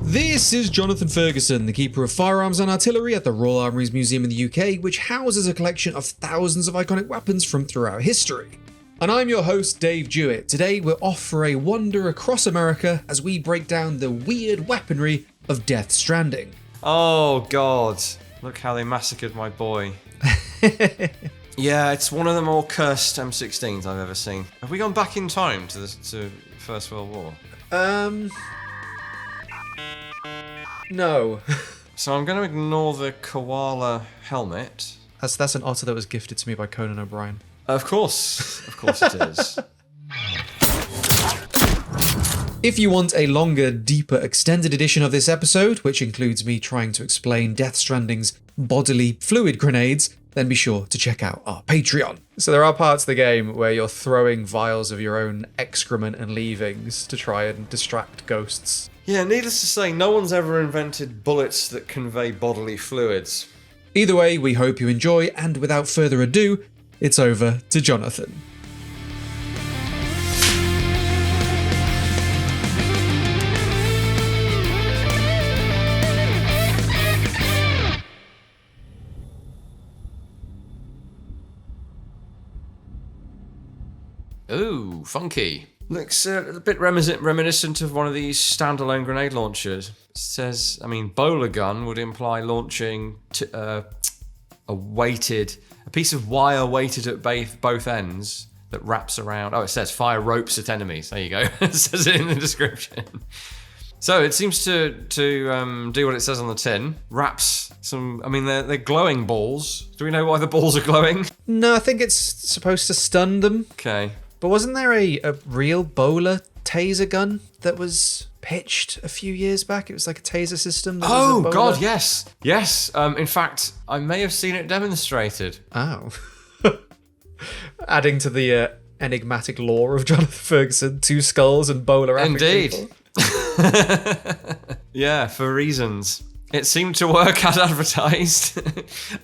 This is Jonathan Ferguson, the Keeper of Firearms and Artillery at the Royal Armouries Museum in the UK, which houses a collection of thousands of iconic weapons from throughout history. And I'm your host, Dave Jewett. Today we're off for a wander across America as we break down the weird weaponry of Death Stranding. Oh god, look how they massacred my boy. Yeah, it's one of the more cursed M16s I've ever seen. Have we gone back in time to First World War? No. So I'm going to ignore the koala helmet. That's an otter that was gifted to me by Conan O'Brien. Of course it is. If you want a longer, deeper, extended edition of this episode, which includes me trying to explain Death Stranding's bodily fluid grenades, then be sure to check out our Patreon. So there are parts of the game where you're throwing vials of your own excrement and leavings to try and distract ghosts. Yeah, needless to say, no one's ever invented bullets that convey bodily fluids. Either way, we hope you enjoy, and without further ado, it's over to Jonathan. Ooh, funky. Looks a bit reminiscent of one of these standalone grenade launchers. It says, Bola Gun would imply launching a piece of wire weighted at both ends that wraps around. Oh, it says fire ropes at enemies. There you go. It says it in the description. So it seems to do what it says on the tin. Wraps some. They're glowing balls. Do we know why the balls are glowing? No, I think it's supposed to stun them. Okay. But wasn't there a real Bola taser gun that was pitched a few years back? It was like a taser system. That was a Bola. God, yes. Yes. In fact, I may have seen it demonstrated. Oh. Adding to the enigmatic lore of Jonathan Ferguson, 2 skulls and Bola. Indeed. People. Yeah, for reasons. It seemed to work as advertised.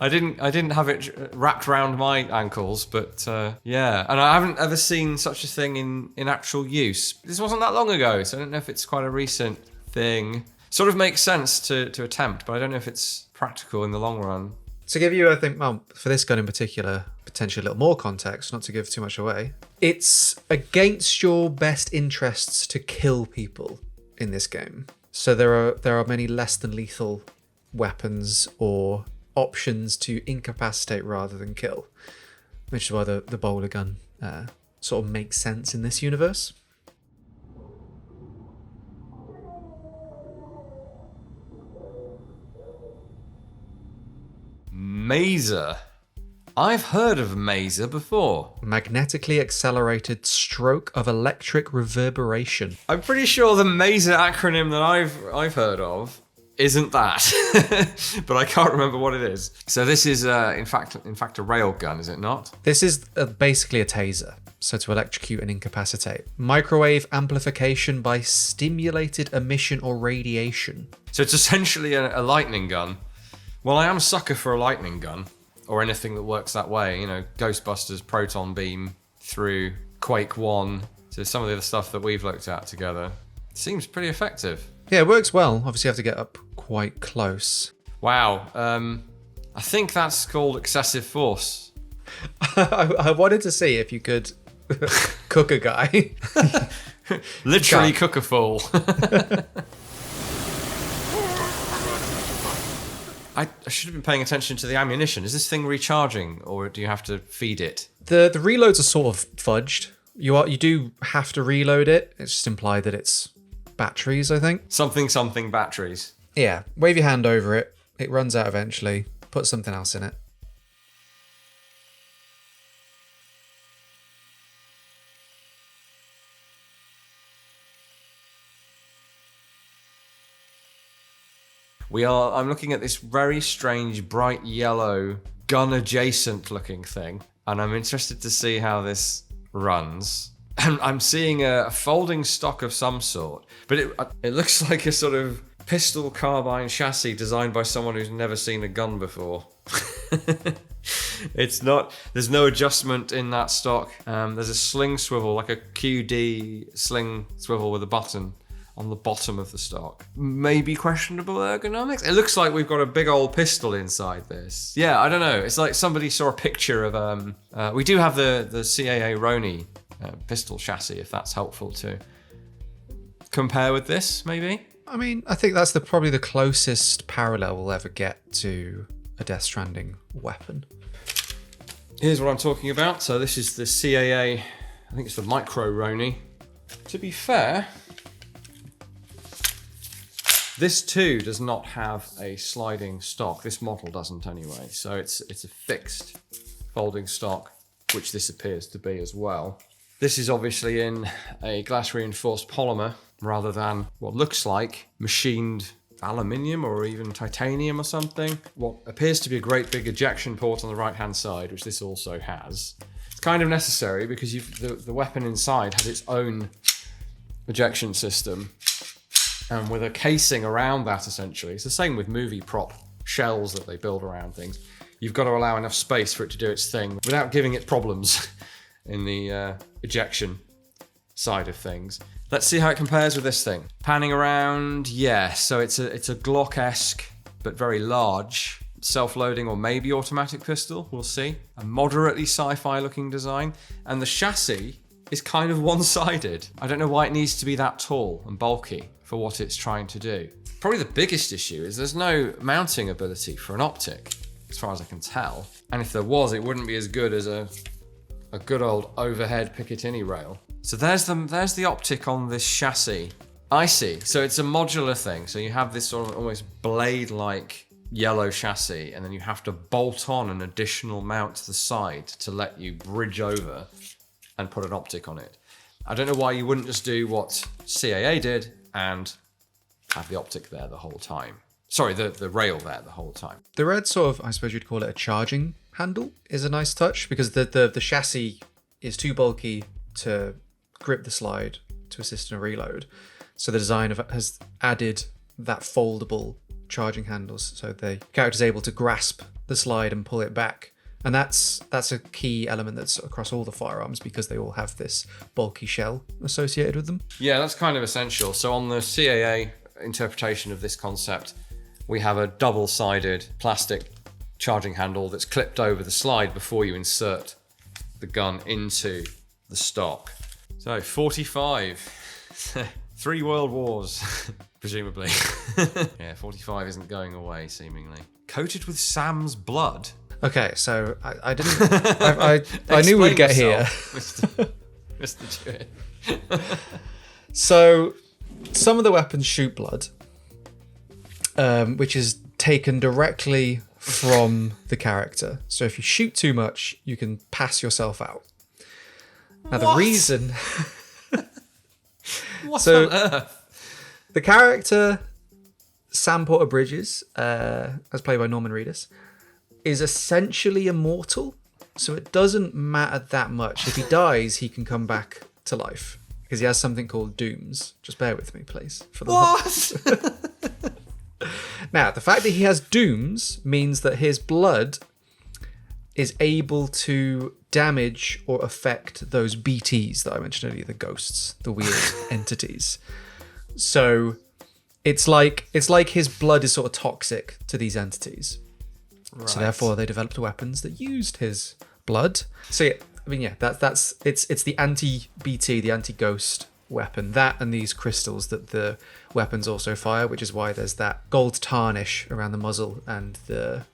I didn't have it wrapped around my ankles, but yeah. And I haven't ever seen such a thing in actual use. This wasn't that long ago, so I don't know if it's quite a recent thing. Sort of makes sense to attempt, but I don't know if it's practical in the long run. To give you, I think, for this gun in particular, potentially a little more context, not to give too much away, it's against your best interests to kill people in this game. So there are many less than lethal weapons or options to incapacitate rather than kill, which is why the Bola Gun sort of makes sense in this universe. Maser. I've heard of Maser before. Magnetically accelerated stroke of electric reverberation. I'm pretty sure the Maser acronym that I've heard of isn't that, but I can't remember what it is. So this is in fact a rail gun, is it not? This is basically a taser, so to electrocute and incapacitate. Microwave amplification by stimulated emission or radiation. So it's essentially a lightning gun. Well, I am a sucker for a lightning gun. Or anything that works that way, Ghostbusters, Proton Beam, through Quake 1, to some of the other stuff that we've looked at together. It seems pretty effective. Yeah, it works well. Obviously, you have to get up quite close. Wow. I think that's called excessive force. I wanted to see if you could cook a guy. Literally cook a fool. I should have been paying attention to the ammunition. Is this thing recharging, or do you have to feed it? The reloads are sort of fudged. You do have to reload it. It's just implied that it's batteries, I think. Something batteries. Yeah. Wave your hand over it. It runs out eventually. Put something else in it. I'm looking at this very strange, bright yellow, gun-adjacent looking thing, and I'm interested to see how this runs. And I'm seeing a folding stock of some sort, but it looks like a sort of pistol carbine chassis designed by someone who's never seen a gun before. It's not, there's no adjustment in that stock. There's a sling swivel, like a QD sling swivel with a button on the bottom of the stock. Maybe questionable ergonomics. It looks like we've got a big old pistol inside this. Yeah, I don't know. It's like somebody saw a picture of... we do have the CAA Roni pistol chassis, if that's helpful to compare with this, maybe. I mean, I think that's probably the closest parallel we'll ever get to a Death Stranding weapon. Here's what I'm talking about. So this is the CAA, I think it's the Micro Roni. To be fair, this too does not have a sliding stock. This model doesn't anyway. So it's a fixed folding stock, which this appears to be as well. This is obviously in a glass reinforced polymer rather than what looks like machined aluminium or even titanium or something. What appears to be a great big ejection port on the right hand side, which this also has. It's kind of necessary because the weapon inside has its own ejection system, and with a casing around that, essentially it's the same with movie prop shells that they build around things. You've got to allow enough space for it to do its thing without giving it problems in the ejection side of things. Let's see how it compares with this thing. Panning around, yeah, so it's a Glock-esque but very large self-loading or maybe automatic pistol, we'll see. A moderately sci-fi looking design, and the chassis is kind of one-sided. I don't know why it needs to be that tall and bulky for what it's trying to do. Probably the biggest issue is there's no mounting ability for an optic, as far as I can tell. And if there was, it wouldn't be as good as a good old overhead Picatinny rail. So there's the optic on this chassis. I see. So it's a modular thing. So you have this sort of almost blade-like yellow chassis, and then you have to bolt on an additional mount to the side to let you bridge over and put an optic on it. I don't know why you wouldn't just do what CAA did and have the optic there the whole time. Sorry, the rail there the whole time. The red sort of, I suppose you'd call it a charging handle, is a nice touch because the chassis is too bulky to grip the slide to assist in a reload. So the design has added that foldable charging handles, so the character's able to grasp the slide and pull it back. And that's a key element that's across all the firearms because they all have this bulky shell associated with them. Yeah, that's kind of essential. So on the CAA interpretation of this concept, we have a double-sided plastic charging handle that's clipped over the slide before you insert the gun into the stock. So 45, 3 world wars, presumably. Yeah, 45 isn't going away, seemingly. Coated with Sam's blood. Okay, so I didn't. I knew we'd get here. Mr. Jewett. So some of the weapons shoot blood, which is taken directly from the character. So if you shoot too much, you can pass yourself out. Now the reason... What on earth? The character, Sam Porter Bridges, as played by Norman Reedus, is essentially immortal. So it doesn't matter that much. If he dies, he can come back to life. Because he has something called dooms. Just bear with me, please. For the What? Now, the fact that he has dooms means that his blood is able to damage or affect those BTs that I mentioned earlier, the ghosts, the weird entities. So it's like his blood is sort of toxic to these entities. Right. So therefore they developed weapons that used his blood. So yeah, I mean, yeah, it's the anti-BT, the anti-ghost weapon. That and these crystals that the weapons also fire, which is why there's that gold tarnish around the muzzle and the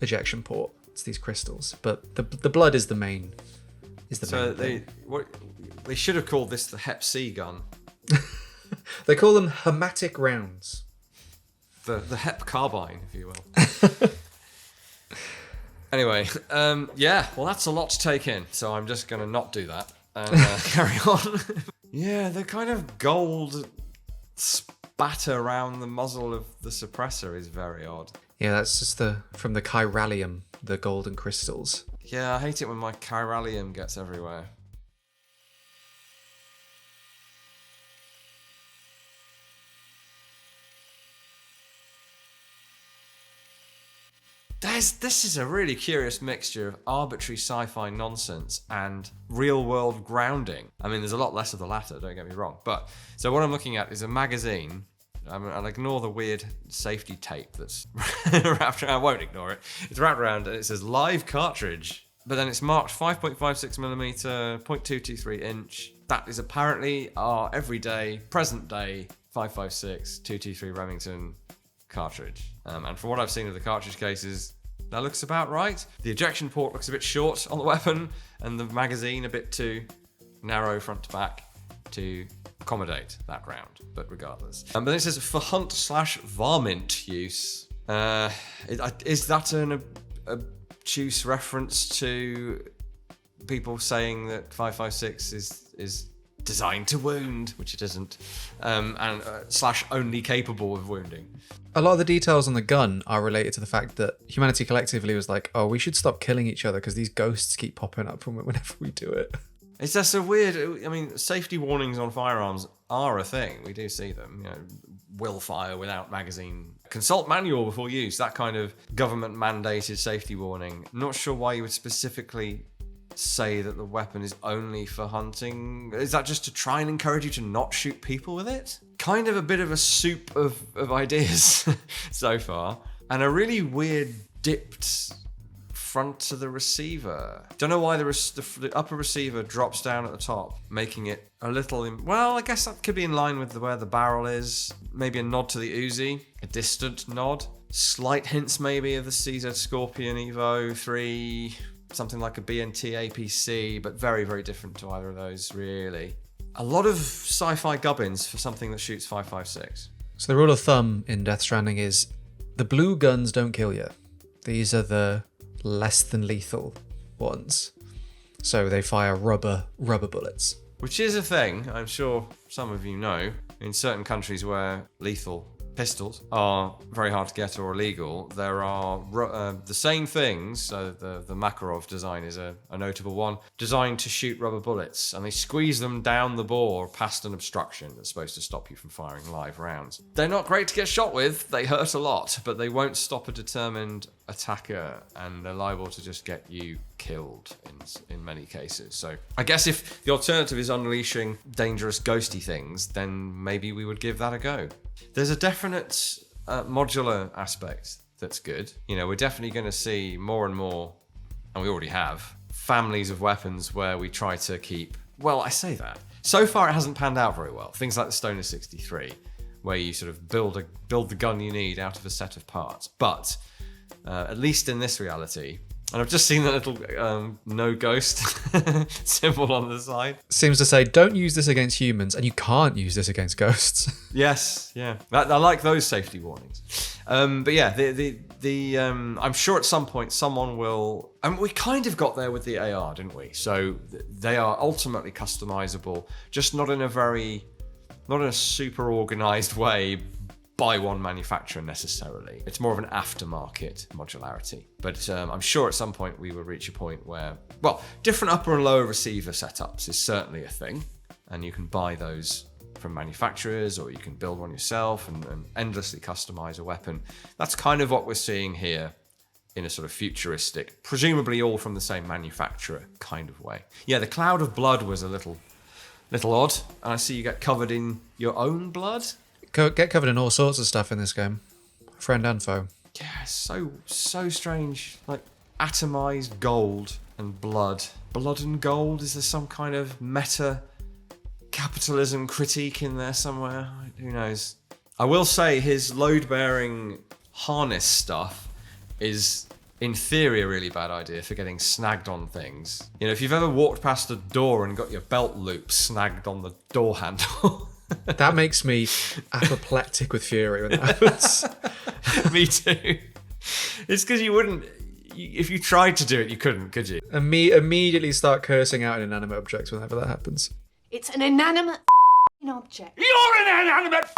ejection port. It's these crystals, but the blood is the main. So they should have called this the Hep C gun. They call them hematic rounds. The Hep carbine, if you will. Anyway, yeah, well, that's a lot to take in, so I'm just going to not do that and carry on. Yeah, the kind of gold spatter around the muzzle of the suppressor is very odd. Yeah, that's just from the chiralium, the golden crystals. Yeah, I hate it when my chiralium gets everywhere. This is a really curious mixture of arbitrary sci-fi nonsense and real-world grounding. I mean, there's a lot less of the latter, don't get me wrong. But so what I'm looking at is a magazine. I'll ignore the weird safety tape that's wrapped around. I won't ignore it. It's wrapped around and it says live cartridge. But then it's marked 5.56mm, 0.223 inch. That is apparently our everyday, present day 5.56 223 Remington cartridge. And from what I've seen of the cartridge cases, that looks about right. The ejection port looks a bit short on the weapon, and the magazine a bit too narrow front to back to accommodate that round. But regardless. But then it says for hunt/varmint use. Is that an obtuse reference to people saying that 5.56 is designed to wound, which it isn't, and / only capable of wounding? A lot of the details on the gun are related to the fact that humanity collectively was like, oh, we should stop killing each other because these ghosts keep popping up from whenever we do it. It's just a weird, I mean, safety warnings on firearms are a thing. We do see them, you know, will fire without magazine, consult manual before use, that kind of government mandated safety warning. I'm not sure why you would specifically say that the weapon is only for hunting. Is that just to try and encourage you to not shoot people with it? Kind of a bit of a soup of ideas so far. And a really weird dipped front to the receiver. Don't know why the upper receiver drops down at the top, making it a little... well, I guess that could be in line with where the barrel is. Maybe a nod to the Uzi, a distant nod. Slight hints maybe of the CZ Scorpion Evo 3... something like a BNT APC, but very, very different to either of those, really. A lot of sci-fi gubbins for something that shoots 5.56. So the rule of thumb in Death Stranding is the blue guns don't kill you. These are the less than lethal ones. So they fire rubber bullets. Which is a thing, I'm sure some of you know, in certain countries where lethal pistols are very hard to get or illegal, there are the same things. So the Makarov design is a notable one, designed to shoot rubber bullets, and they squeeze them down the bore past an obstruction that's supposed to stop you from firing live rounds. They're not great to get shot with, they hurt a lot, but they won't stop a determined attacker, and they're liable to just get you killed in many cases. So I guess if the alternative is unleashing dangerous ghosty things, then maybe we would give that a go. There's a definite modular aspect that's good. You know, we're definitely going to see more and more, and we already have, families of weapons where we try to keep... well, I say that. So far, it hasn't panned out very well. Things like the Stoner 63, where you sort of build the gun you need out of a set of parts. But at least in this reality... and I've just seen that little no ghost symbol on the side. Seems to say, don't use this against humans, and you can't use this against ghosts. Yes, yeah. I like those safety warnings. But yeah, I'm sure at some point someone will... and we kind of got there with the AR, didn't we? So they are ultimately customizable, just not in a super organized way, by one manufacturer necessarily. It's more of an aftermarket modularity. But I'm sure at some point we will reach a point where, well, different upper and lower receiver setups is certainly a thing. And you can buy those from manufacturers, or you can build one yourself and endlessly customize a weapon. That's kind of what we're seeing here in a sort of futuristic, presumably all from the same manufacturer kind of way. Yeah, the cloud of blood was a little odd. And I see you get covered in your own blood. Get covered in all sorts of stuff in this game, friend and foe. Yeah, so strange. Like atomized gold and blood. Blood and gold. Is there some kind of meta capitalism critique in there somewhere? Who knows? I will say his load-bearing harness stuff is, in theory, a really bad idea for getting snagged on things. You know, if you've ever walked past a door and got your belt loop snagged on the door handle. That makes me apoplectic with fury when that happens. Me too. It's because you wouldn't... if you tried to do it, you couldn't, could you? Immediately start cursing out inanimate objects whenever that happens. It's an inanimate object. You're an inanimate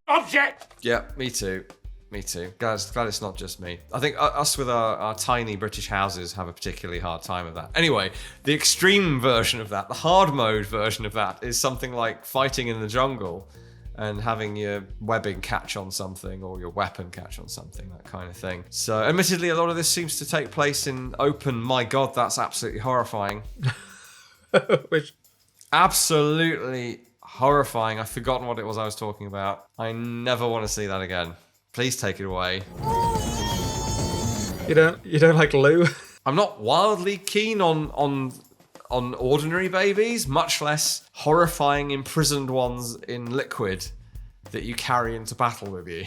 object! Yeah, me too. Me too. Glad it's not just me. I think us with our tiny British houses have a particularly hard time of that. Anyway, the extreme version of that, the hard mode version of that, is something like fighting in the jungle and having your webbing catch on something or your weapon catch on something, that kind of thing. So admittedly, a lot of this seems to take place in open. My God, that's absolutely horrifying. Which absolutely horrifying. I've forgotten what it was I was talking about. I never want to see that again. Please take it away. you don't like Lou? I'm not wildly keen on ordinary babies, much less horrifying imprisoned ones in liquid that you carry into battle with you.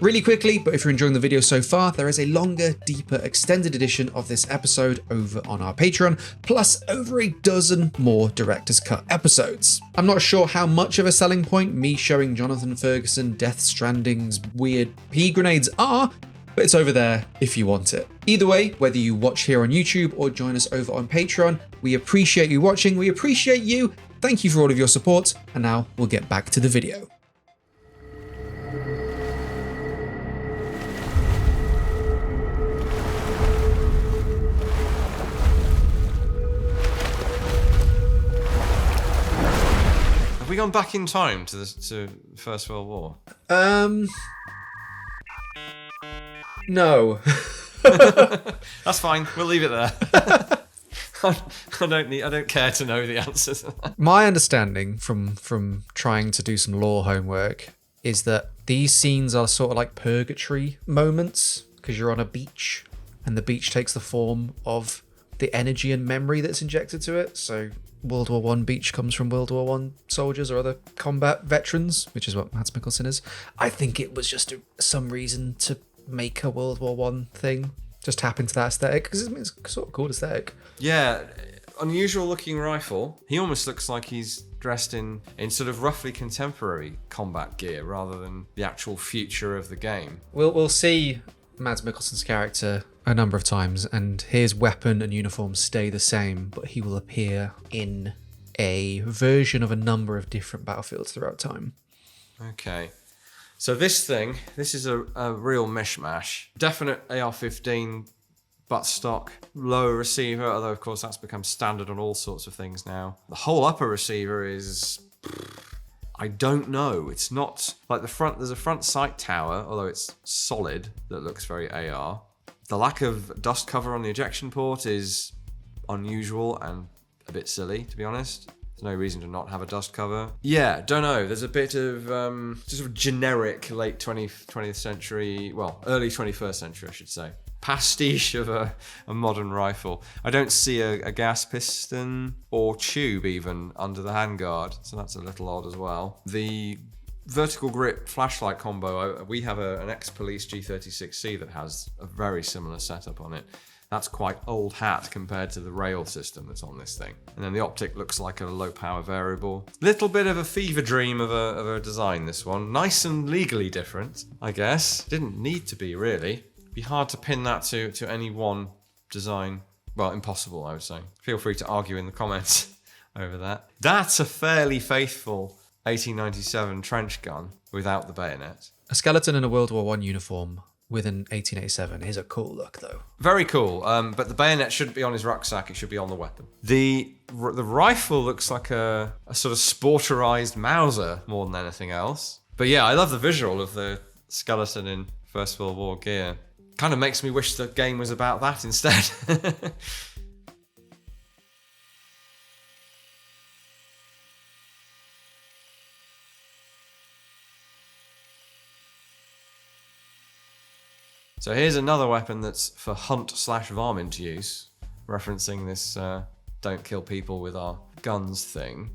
Really quickly, but if you're enjoying the video so far, there is a longer, deeper, extended edition of this episode over on our Patreon, plus over a dozen more Director's Cut episodes. I'm not sure how much of a selling point me showing Jonathan Ferguson Death Stranding's weird pea grenades are, but it's over there if you want it. Either way, whether you watch here on YouTube or join us over on Patreon, we appreciate you watching, we appreciate you, thank you for all of your support, and now we'll get back to the video. Have we gone back in time to the First World War? No. That's fine. We'll leave it there. I don't care to know the answers. My understanding from trying to do some lore homework is that these scenes are sort of like purgatory moments because you're on a beach and the beach takes the form of the energy and memory that's injected to it. So World War I beach comes from World War I soldiers or other combat veterans, which is what Mads Mikkelsen is. I think it was just some reason to make a World War I thing. Just tap into that aesthetic because it's sort of cool aesthetic. Yeah, unusual looking rifle. He almost looks like he's dressed in sort of roughly contemporary combat gear rather than the actual future of the game. We'll see Mads Mikkelsen's character a number of times, and his weapon and uniform stay the same, but he will appear in a version of a number of different battlefields throughout time. Okay. So this is a real mishmash. Definite AR-15 buttstock, lower receiver, although of course that's become standard on all sorts of things now. The whole upper receiver is, I don't know. It's not like the front. There's a front sight tower, although it's solid, that looks very AR. The lack of dust cover on the ejection port is unusual and a bit silly, to be honest. There's no reason to not have a dust cover. Yeah, don't know. There's a bit of just sort of generic late 20th century, well, early 21st century, I should say, pastiche of a modern rifle. I don't see a gas piston or tube even under the handguard, so that's a little odd as well. The vertical grip flashlight combo, we have an ex-police G36C that has a very similar setup on it. That's quite old hat compared to the rail system that's on this thing. And then the optic looks like a low power variable. Little bit of a fever dream of a design, this one. Nice and legally different, I guess. Didn't need to be, really. Be hard to pin that to any one design. Well, impossible, I would say. Feel free to argue in the comments over that. That's a fairly faithful 1897 trench gun without the bayonet. A skeleton in a World War I uniform with an 1887 is a cool look, though. Very cool, but the bayonet shouldn't be on his rucksack, it should be on the weapon. The rifle looks like a sort of sporterized Mauser more than anything else. But yeah, I love the visual of the skeleton in First World War gear. Kind of makes me wish the game was about that instead. So here's another weapon that's for hunt/varmint use, referencing this don't kill people with our guns thing.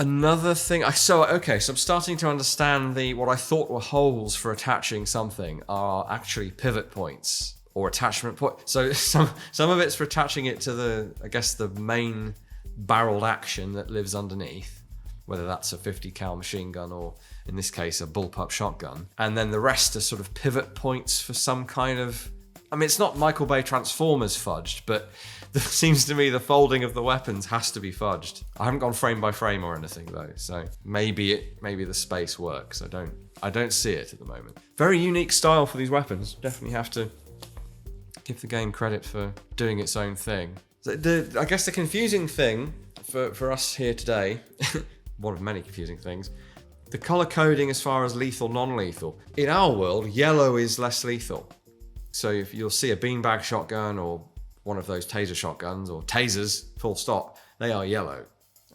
Another thing, so I'm starting to understand what I thought were holes for attaching something are actually pivot points or attachment points. So some of it's for attaching it to the main barreled action that lives underneath, whether that's a 50 cal machine gun or in this case a bullpup shotgun. And then the rest are sort of pivot points for some kind of, I mean, it's not Michael Bay Transformers fudged, but it seems to me the folding of the weapons has to be fudged. I haven't gone frame by frame or anything though, so maybe the space works. I don't see it at the moment. Very unique style for these weapons. Definitely have to give the game credit for doing its own thing. I guess the confusing thing for us here today, one of many confusing things, The colour coding as far as lethal, non-lethal. In our world, yellow is less lethal. So if you'll see a beanbag shotgun or one of those taser shotguns or tasers, full stop, they are yellow.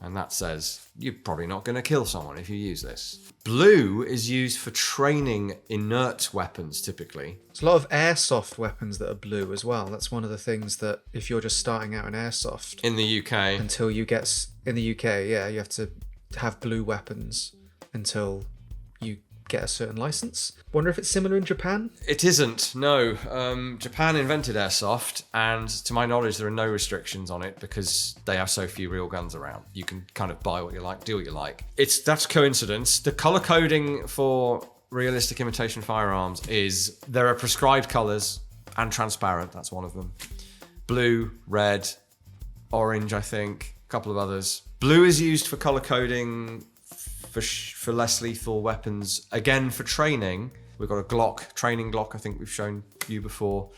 And that says you're probably not going to kill someone if you use this. Blue is used for training inert weapons, typically. There's a lot of airsoft weapons that are blue as well. That's one of the things that if you're just starting out in airsoft... In the UK. Until you get... In the UK, yeah, you have to have blue weapons until you get a certain license. Wonder if it's similar in Japan? It isn't, no. Japan invented airsoft, and to my knowledge, there are no restrictions on it because they have so few real guns around. You can kind of buy what you like, do what you like. That's coincidence. The colour coding for realistic imitation firearms is there are prescribed colours and transparent, that's one of them. Blue, red, orange, I think, a couple of others. Blue is used for colour coding for less lethal weapons. Again, for training, we've got a Glock, training Glock, I think we've shown you before,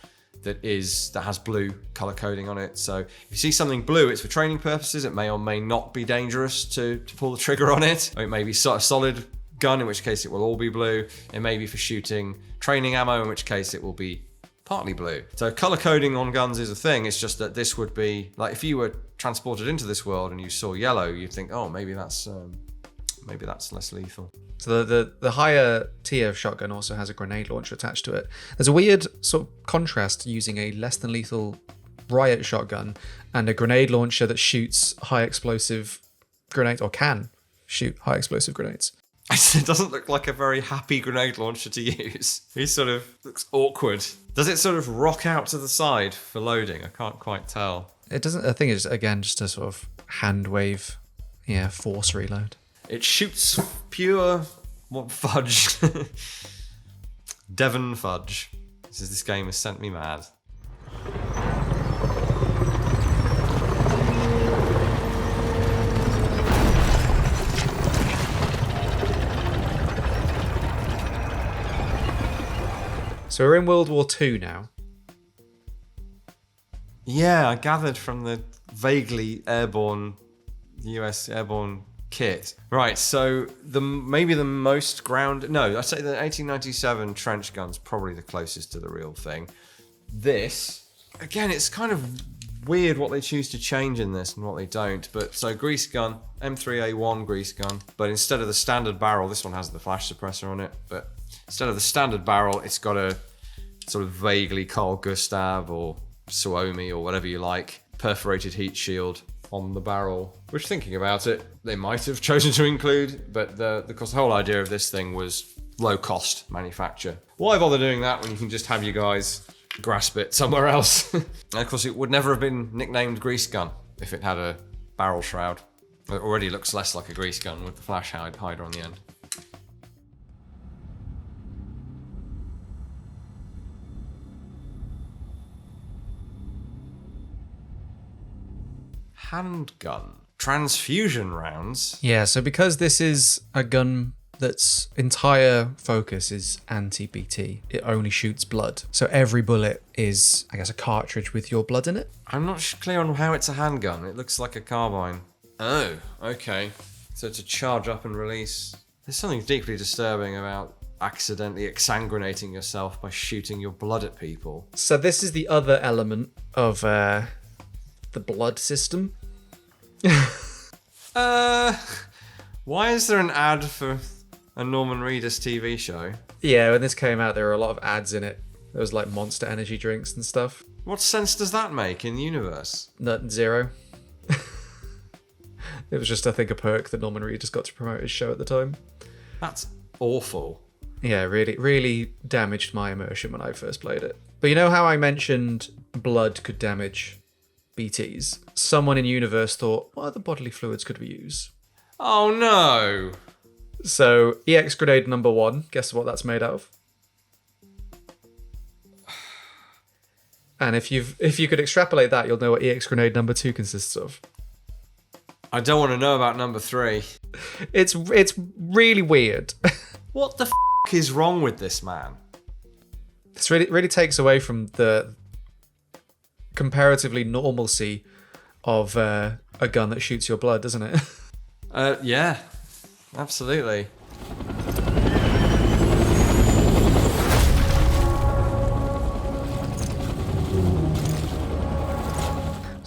that has blue colour coding on it. So if you see something blue, it's for training purposes. It may or may not be dangerous to pull the trigger on it. Or it may be a solid gun, in which case it will all be blue. It may be for shooting training ammo, in which case it will be partly blue. So colour coding on guns is a thing. It's just that this would be, like if you were transported into this world and you saw yellow, you'd think, oh, maybe that's less lethal. So the higher tier of shotgun also has a grenade launcher attached to it. There's a weird sort of contrast using a less than lethal riot shotgun and a grenade launcher that shoots high explosive grenades, or can shoot high explosive grenades. It doesn't look like a very happy grenade launcher to use. He sort of looks awkward. Does it sort of rock out to the side for loading? I can't quite tell. It doesn't. I think it's again just a sort of hand wave, force reload. It shoots pure fudge. Devon fudge. This game has sent me mad. So we're in World War II now. Yeah, I gathered from the vaguely airborne US airborne kit. Right, so maybe the most I'd say the 1897 trench gun's probably the closest to the real thing. This, again, it's kind of weird what they choose to change in this and what they don't. But so grease gun, M3A1 grease gun, but instead of the standard barrel, this one has the flash suppressor on it, but instead of the standard barrel, it's got a sort of vaguely Carl Gustav or Suomi or whatever you like, perforated heat shield on the barrel, which, thinking about it, they might have chosen to include, but the whole idea of this thing was low cost manufacture. Why bother doing that when you can just have you guys grasp it somewhere else? And of course, it would never have been nicknamed grease gun if it had a barrel shroud. It already looks less like a grease gun with the flash hider on the end. Handgun. Transfusion rounds. Yeah, so because this is a gun that's entire focus is anti-BT, it only shoots blood. So every bullet is, I guess, a cartridge with your blood in it. I'm not clear on how it's a handgun. It looks like a carbine. Oh, okay. So to charge up and release. There's something deeply disturbing about accidentally exsanguinating yourself by shooting your blood at people. So this is the other element of the blood system. Why is there an ad for a Norman Reedus TV show? Yeah, when this came out, there were a lot of ads in it. There was like Monster energy drinks and stuff. What sense does that make in the universe? Zero. It was just, I think, a perk that Norman Reedus got to promote his show at the time. That's awful. Yeah, really, really damaged my immersion when I first played it. But you know how I mentioned blood could damage BTs? Someone in universe thought, what other bodily fluids could we use? Oh no! So EX grenade number 1, guess what that's made out of? And if you could extrapolate that, you'll know what EX grenade number 2 consists of. I don't want to know about number 3. It's really weird. What the f*** is wrong with this man? This really takes away from the comparatively normalcy of a gun that shoots your blood, doesn't it? Yeah, absolutely.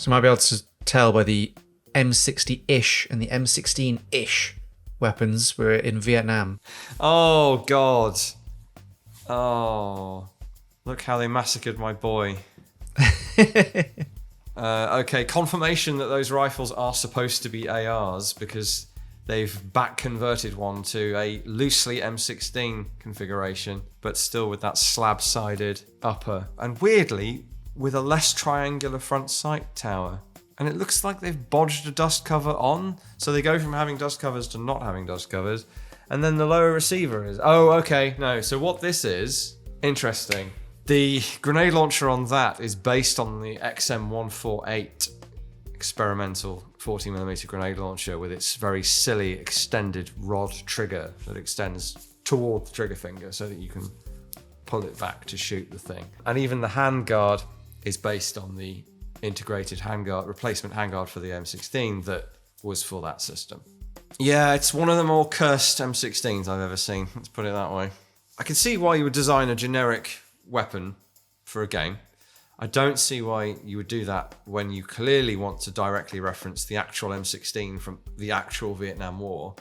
So you might be able to tell by the M60-ish and the M16-ish weapons were in Vietnam. Oh, God. Oh, look how they massacred my boy. Okay, confirmation that those rifles are supposed to be ARs because they've back converted one to a loosely M16 configuration, but still with that slab-sided upper. And weirdly, with a less triangular front sight tower. And it looks like they've bodged a dust cover on. So they go from having dust covers to not having dust covers. And then the lower receiver is... Oh, okay, no. So what this is, interesting. The grenade launcher on that is based on the XM148 experimental 40mm grenade launcher with its very silly extended rod trigger that extends toward the trigger finger so that you can pull it back to shoot the thing. And even the handguard is based on the integrated handguard, replacement handguard for the M16 that was for that system. Yeah, it's one of the more cursed M16s I've ever seen, let's put it that way. I can see why you would design a generic weapon for a game. I don't see why you would do that when you clearly want to directly reference the actual M16 from the actual Vietnam War,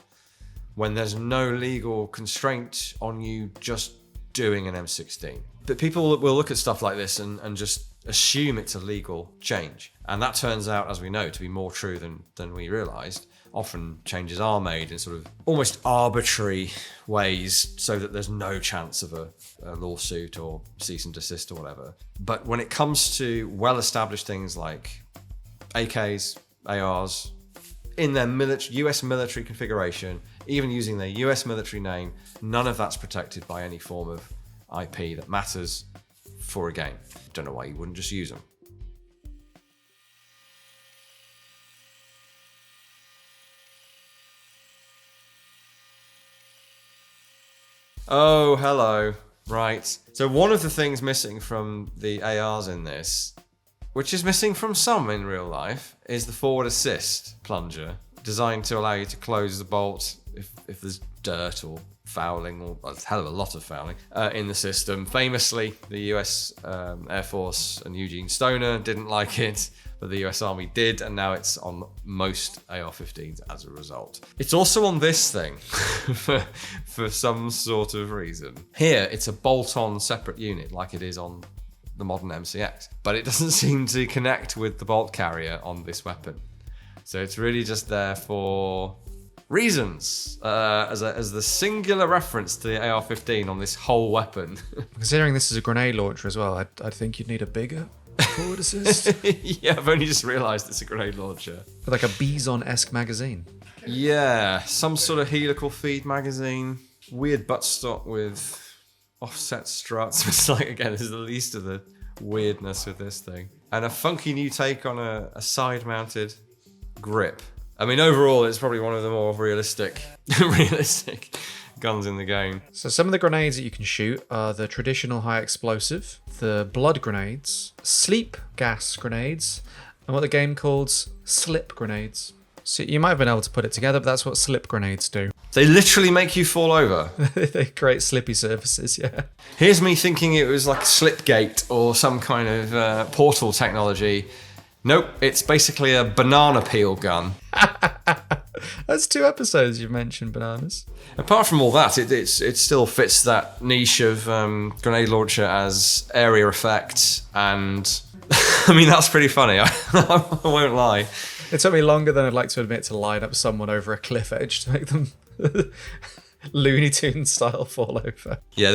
when there's no legal constraint on you just doing an M16. But people will look at stuff like this and just assume it's a legal change. And that turns out, as we know, to be more true than we realised. Often changes are made in sort of almost arbitrary ways so that there's no chance of a lawsuit or cease and desist or whatever. But when it comes to well-established things like AKs, ARs, in their US military configuration, even using their US military name, none of that's protected by any form of IP that matters for a game. Don't know why you wouldn't just use them. Oh, hello. Right. So one of the things missing from the ARs in this, which is missing from some in real life, is the forward assist plunger, designed to allow you to close the bolt if there's dirt or fouling, or a hell of a lot of fouling, in the system. Famously, the US Air Force and Eugene Stoner didn't like it, but the US Army did, and now it's on most AR-15s as a result. It's also on this thing for some sort of reason. Here, it's a bolt-on separate unit like it is on the modern MCX, but it doesn't seem to connect with the bolt carrier on this weapon. So it's really just there for reasons, as the singular reference to the AR-15 on this whole weapon. Considering this is a grenade launcher as well, I'd think you'd need a bigger forward assist. Yeah, I've only just realised it's a grenade launcher. Like a Bison-esque magazine. Yeah, some sort of helical feed magazine. Weird buttstock with offset struts. It's like, again, this is the least of the weirdness with this thing. And a funky new take on a side-mounted grip. I mean, overall, it's probably one of the more realistic guns in the game. So some of the grenades that you can shoot are the traditional high explosive, the blood grenades, sleep gas grenades, and what the game calls slip grenades. So you might have been able to put it together, but that's what slip grenades do. They literally make you fall over. They create slippy surfaces, yeah. Here's me thinking it was like Slipgate or some kind of portal technology. Nope, it's basically a banana peel gun. That's 2 episodes you've mentioned bananas. Apart from all that, it still fits that niche of grenade launcher as area effect, and I mean, that's pretty funny. I won't lie. It took me longer than I'd like to admit to line up someone over a cliff edge to make them Looney Tunes style fall over. Yeah,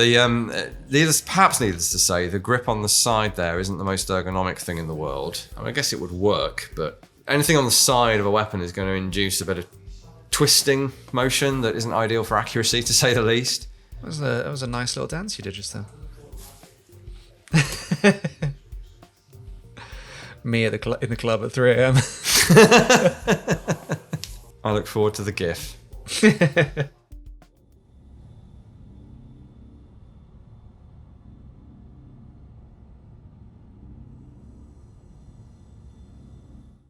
perhaps needless to say, the grip on the side there isn't the most ergonomic thing in the world. I mean, I guess it would work, but anything on the side of a weapon is going to induce a bit of twisting motion that isn't ideal for accuracy, to say the least. That was a nice little dance you did just then. Me in the club at 3 a.m. I look forward to the GIF.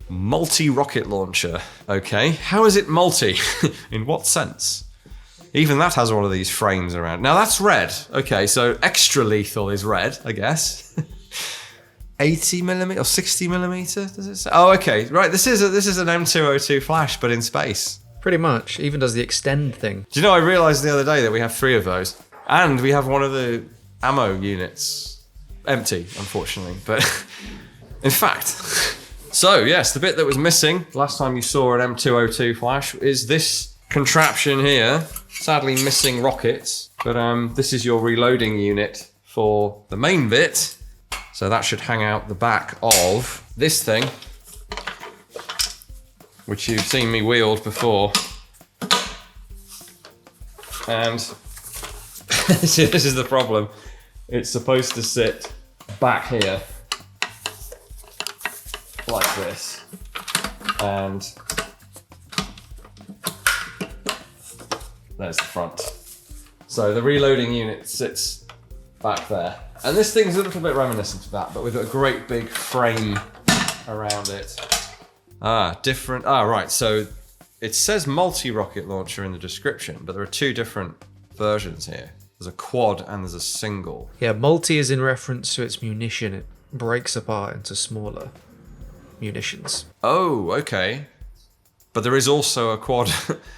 Multi-rocket launcher. Okay, how is it multi? In what sense? Even that has one of these frames around. Now that's red. Okay, so extra lethal is red, I guess. 80mm or 60mm, does it say? Oh, okay. Right, this is an M202 flash, but in space. Pretty much. Even does the extend thing. Do you know, I realised the other day that we have 3 of those. And we have one of the ammo units. Empty, unfortunately. But in fact... So, yes, the bit that was missing last time you saw an M202 flash is this contraption here. Sadly missing rockets. But this is your reloading unit for the main bit. So that should hang out the back of this thing, which you've seen me wield before. And see, this is the problem. It's supposed to sit back here, like this. And there's the front. So the reloading unit sits back there. And this thing's a little bit reminiscent of that, but with a great big frame around it. Different. Right. So it says multi-rocket launcher in the description, but there are 2 different versions here. There's a quad and there's a single. Yeah, multi is in reference to its munition. It breaks apart into smaller munitions. Oh, okay. But there is also a quad.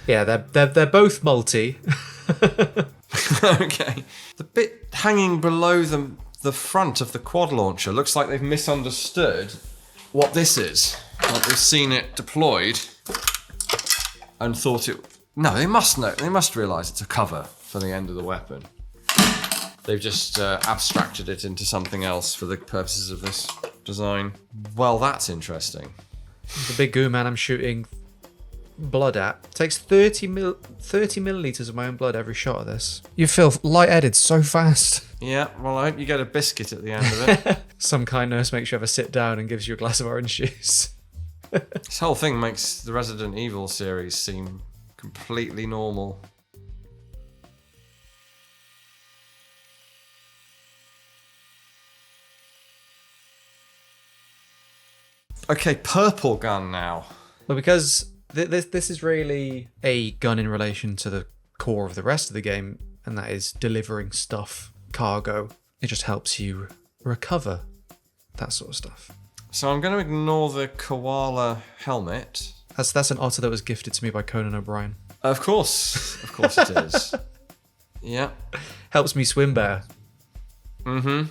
Yeah, they're both multi. Okay. The bit hanging below the front of the quad launcher looks like they've misunderstood what this is. Like they've seen it deployed and thought it... No, they must know. They must realise it's a cover for the end of the weapon. They've just abstracted it into something else for the purposes of this design. Well, that's interesting. The big goo man I'm shooting blood at takes 30 milliliters of my own blood every shot of this. You feel lightheaded so fast. Yeah, well, I hope you get a biscuit at the end of it. Some kind nurse makes you have a sit down and gives you a glass of orange juice. This whole thing makes the Resident Evil series seem completely normal. Okay, purple gun now. Well, because this is really a gun in relation to the core of the rest of the game, and that is delivering stuff, cargo. It just helps you recover, that sort of stuff. So I'm going to ignore the koala helmet. That's an otter that was gifted to me by Conan O'Brien. Of course it is. Yeah. Helps me swim better. Mm-hmm.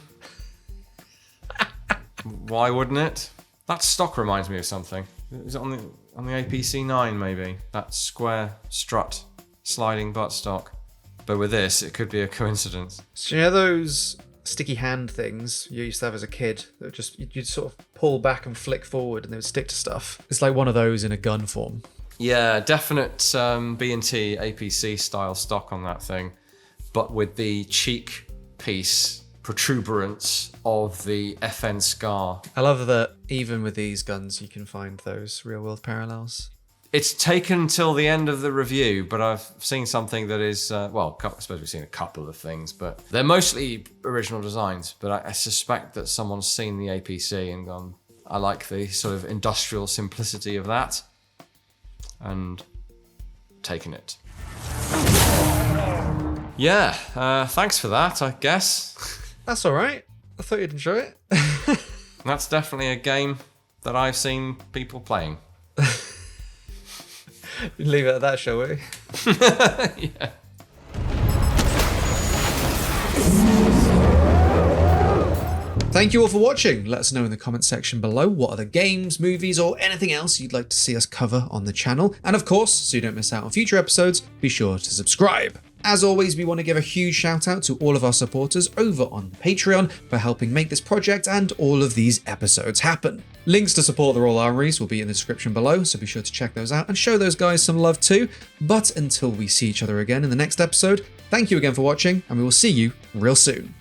Why wouldn't it? That stock reminds me of something. Is it on the APC-9 maybe? That square strut sliding buttstock. But with this, it could be a coincidence. So you know those sticky hand things you used to have as a kid that just you'd sort of pull back and flick forward and they would stick to stuff? It's like one of those in a gun form. Yeah, definite B&T APC style stock on that thing, but with the cheek piece protuberance of the FN Scar. I love that even with these guns you can find those real world parallels. It's taken till the end of the review, but I've seen something that is, I suppose we've seen a couple of things, but they're mostly original designs, but I suspect that someone's seen the APC and gone, I like the sort of industrial simplicity of that, and taken it. Yeah, thanks for that, I guess. That's all right. I thought you'd enjoy it. That's definitely a game that I've seen people playing. Leave it at that, shall we? Yeah. Thank you all for watching. Let us know in the comments section below what other games, movies, or anything else you'd like to see us cover on the channel. And of course, so you don't miss out on future episodes, be sure to subscribe. As always, we want to give a huge shout out to all of our supporters over on Patreon for helping make this project and all of these episodes happen. Links to support the Royal Armouries will be in the description below, so be sure to check those out and show those guys some love too. But until we see each other again in the next episode, thank you again for watching, and we will see you real soon.